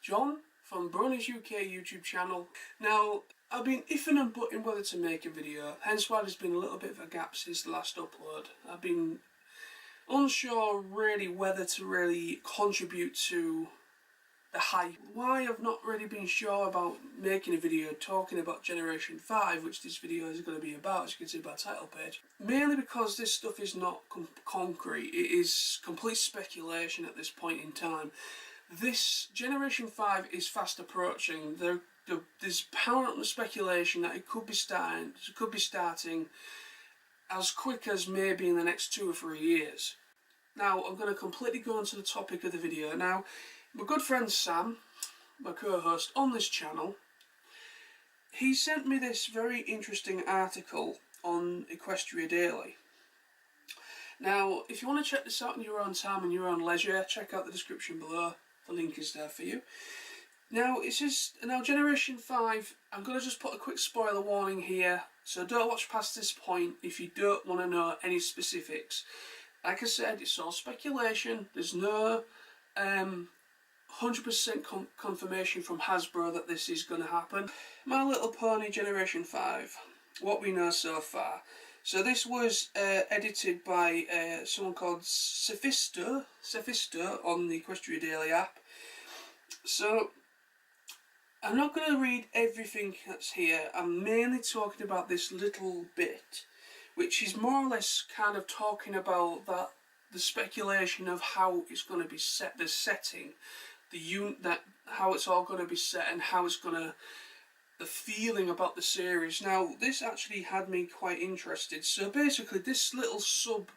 John from Bronies UK YouTube channel. Now, I've been iffing and butting whether to make a video, hence why there's been a little bit of a gap since the last upload. I've been unsure really whether to really contribute to the hype. Why I've not really been sure about making a video talking about Generation 5, which this video is going to be about, as you can see by the title page. Mainly because this stuff is not concrete, it is complete speculation at this point in time. This Generation 5 is fast approaching. There's apparent speculation that it could be starting as quick as maybe in the next 2 or 3 years. Now, I'm going to completely go into the topic of the video. Now, my good friend Sam, my co-host on this channel, he sent me this very interesting article on Equestria Daily. Now, if you want to check this out in your own time and your own leisure, check out the description below. The link is there for you. Now, it says, now Generation 5, I'm going to just put a quick spoiler warning here, so don't watch past this point if you don't want to know any specifics. Like I said, it's all speculation. There's no 100% confirmation from Hasbro that this is going to happen. My Little Pony Generation 5, what we know so far. So this was edited by someone called Sephisto on the Equestria Daily app. So I'm not going to read everything that's here. I'm mainly talking about this little bit, which is more or less kind of talking about that the speculation of how it's going to be set, the setting, how it's all going to be set, and how it's going to, the feeling about the series. Now, this actually had me quite interested. So basically, this little sub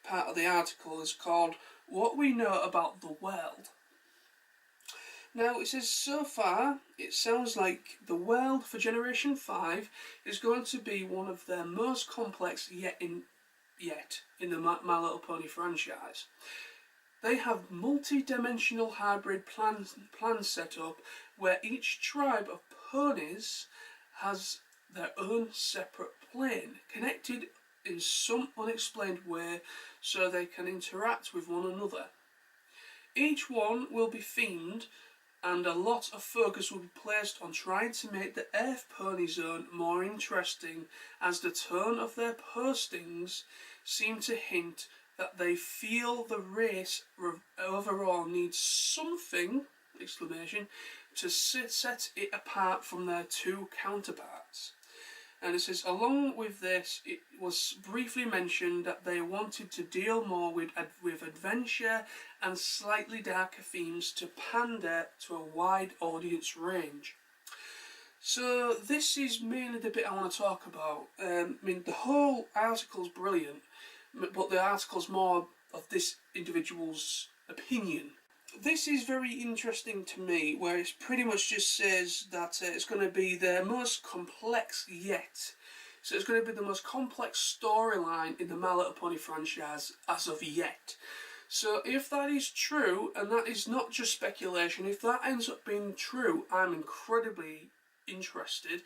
part of the article is called "What We Know About the World." Now, it says, so far, it sounds like the world for Generation 5 is going to be one of their most complex yet in the My Little Pony franchise. They have multi-dimensional hybrid plans set up where each tribe of ponies has their own separate plane, connected in some unexplained way so they can interact with one another. Each one will be themed, and a lot of focus will be placed on trying to make the Earth Pony Zone more interesting, as the tone of their postings seem to hint that they feel the race overall needs something, to set it apart from their two counterparts. And it says, along with this, it was briefly mentioned that they wanted to deal more with adventure and slightly darker themes to pander to a wide audience range. So this is mainly the bit I want to talk about. I mean, the whole article's brilliant, but the article's more of this individual's opinion. This is very interesting to me, where it pretty much just says that it's going to be their most complex yet. So it's going to be the most complex storyline in the My Little Pony franchise as of yet. So if that is true, and that is not just speculation, if that ends up being true, I'm incredibly interested,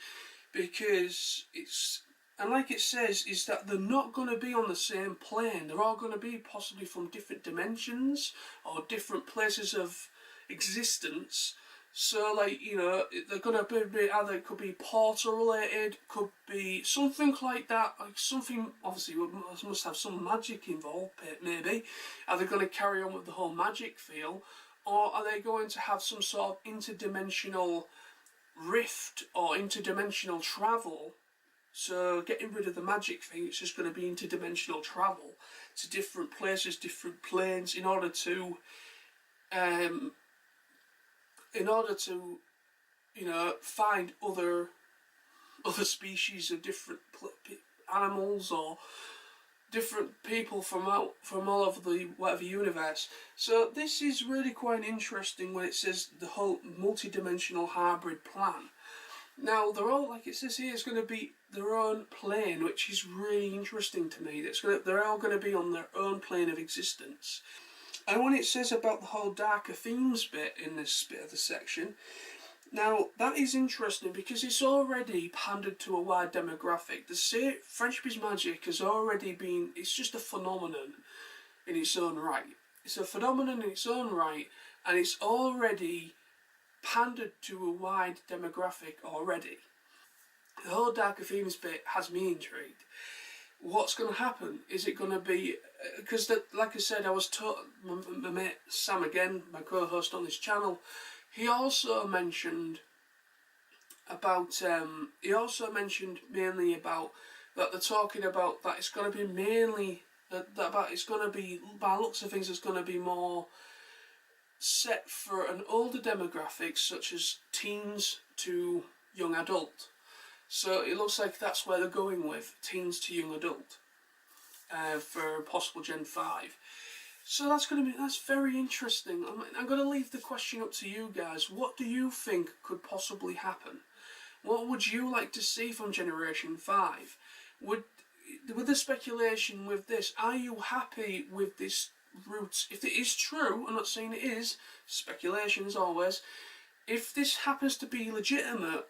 because it's, and like it says, is that they're not going to be on the same plane. They're all going to be possibly from different dimensions or different places of existence. So, like, you know, they're going to be either, it could be portal related, could be something like that, like something, obviously must have some magic involved, maybe. Are they going to carry on with the whole magic feel, or are they going to have some sort of interdimensional rift or interdimensional travel? So getting rid of the magic thing, it's just going to be interdimensional travel to different places, different planes, in order to you know, find other species of different animals or different people from all over the whatever universe. So this is really quite interesting when it says the whole multi-dimensional hybrid plan. Now, they're all, like it says here, it's going to be their own plane, which is really interesting to me. They're all going to be on their own plane of existence. And when it says about the whole darker themes bit in this bit of the section, now that is interesting because it's already pandered to a wide demographic. The Friendship is Magic has already been, it's just a phenomenon in its own right. It's a phenomenon in its own right, and it's already pandered to a wide demographic already. The whole Darker Themes bit has me intrigued. What's going to happen? Is it going to be... Because, like I said, I was taught... My mate Sam, again, my co-host on this channel, he also mentioned about... he also mentioned mainly about... That they're talking about that it's going to be mainly... it's going to be... By looks of things, it's going to be more set for an older demographic, such as teens to young adult. So it looks like that's where they're going with, teens to young adult, for possible Gen 5. So that's very interesting. I'm going to leave the question up to you guys. What do you think could possibly happen? What would you like to see from Generation 5? With the speculation with this, are you happy with this route? If it is true, I'm not saying it is, speculation as always, if this happens to be legitimate,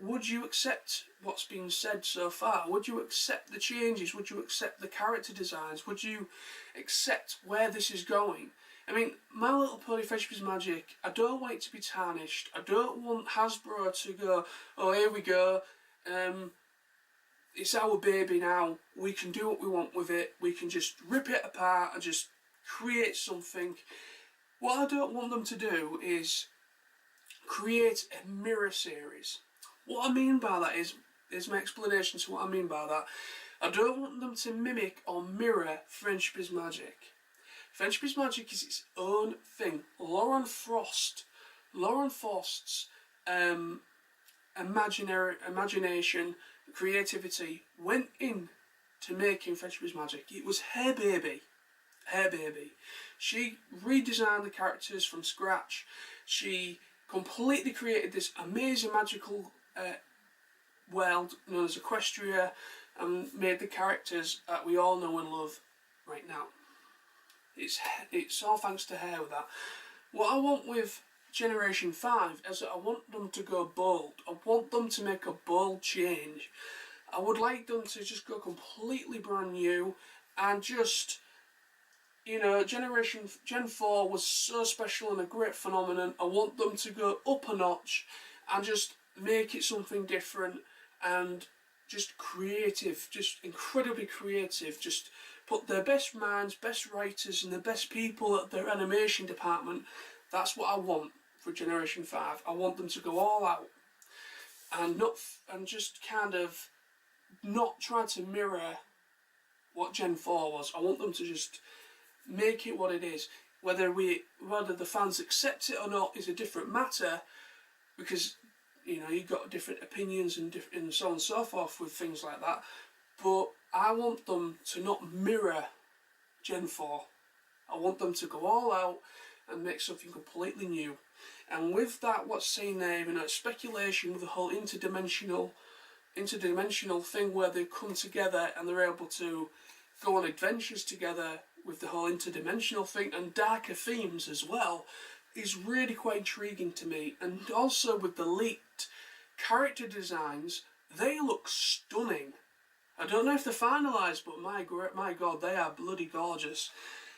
would you accept what's been said so far? Would you accept the changes? Would you accept the character designs? Would you accept where this is going? I mean, My Little Pony Friendship is Magic, I don't want it to be tarnished. I don't want Hasbro to go, oh, here we go, it's our baby now, we can do what we want with it, we can just rip it apart and just create something. What I don't want them to do is create a mirror series. What I mean by that is my explanation to what I mean by that. I don't want them to mimic or mirror Friendship is Magic. Friendship is Magic is its own thing. Lauren Frost's imagination, creativity went in to making Friendship is Magic. It was her baby. Her baby. She redesigned the characters from scratch. She completely created this amazing magical world known as Equestria and made the characters that we all know and love right now. It's all thanks to her with that. What I want with Generation 5 is that I want them to go bold. I want them to make a bold change. I would like them to just go completely brand new and just... You know, Gen 4 was so special and a great phenomenon. I want them to go up a notch and just make it something different and just creative, just incredibly creative. Just put their best minds, best writers and the best people at their animation department. That's what I want for Generation 5. I want them to go all out and just kind of not try to mirror what Gen 4 was. I want them to just make it what it is. Whether the fans accept it or not is a different matter, because you know you've got different opinions and so on and so forth with things like that. But I want them to not mirror Gen 4. I want them to go all out and make something completely new. And with that, what's saying there, you know, speculation with the whole interdimensional thing where they come together and they're able to go on adventures together with the whole interdimensional thing and darker themes as well, is really quite intriguing to me. And also with the leaked character designs, they look stunning. I don't know if they're finalised, but my god, they are bloody gorgeous.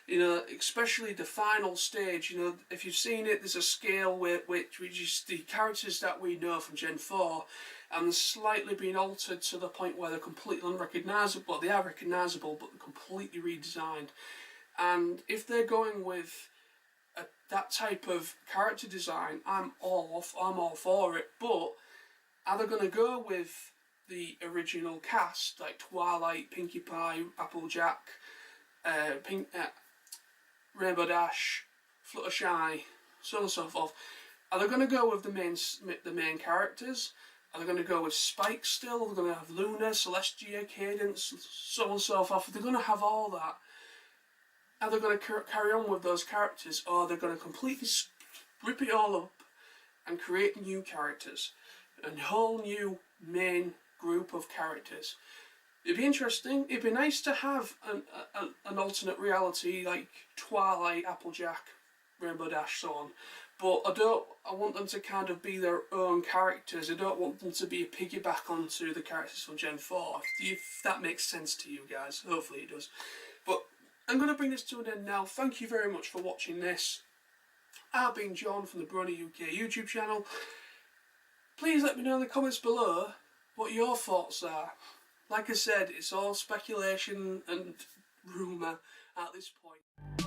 You know, especially the final stage. You know, if you've seen it, there's a scale which is the characters that we know from Gen 4, and slightly being altered to the point where they're completely unrecognisable. They are recognisable, but they're completely redesigned. And if they're going with that type of character design, I'm all for it. But are they going to go with the original cast, like Twilight, Pinkie Pie, Applejack, Rainbow Dash, Fluttershy, so on and so forth? Are they going to go with the main characters? Are they going to go with Spike still? Are they going to have Luna, Celestia, Cadence, so on and so forth? Are they going to have all that? Are they going to carry on with those characters, or are they going to completely rip it all up and create new characters? A whole new main group of characters. It'd be interesting. It'd be nice to have an alternate reality like Twilight, Applejack, Rainbow Dash, so on. But I want them to kind of be their own characters. I don't want them to be a piggyback onto the characters from Gen 4. If that makes sense to you guys. Hopefully it does. But I'm going to bring this to an end now. Thank you very much for watching this. I've been John from the Brony UK YouTube channel. Please let me know in the comments below what your thoughts are. Like I said, it's all speculation and rumour at this point.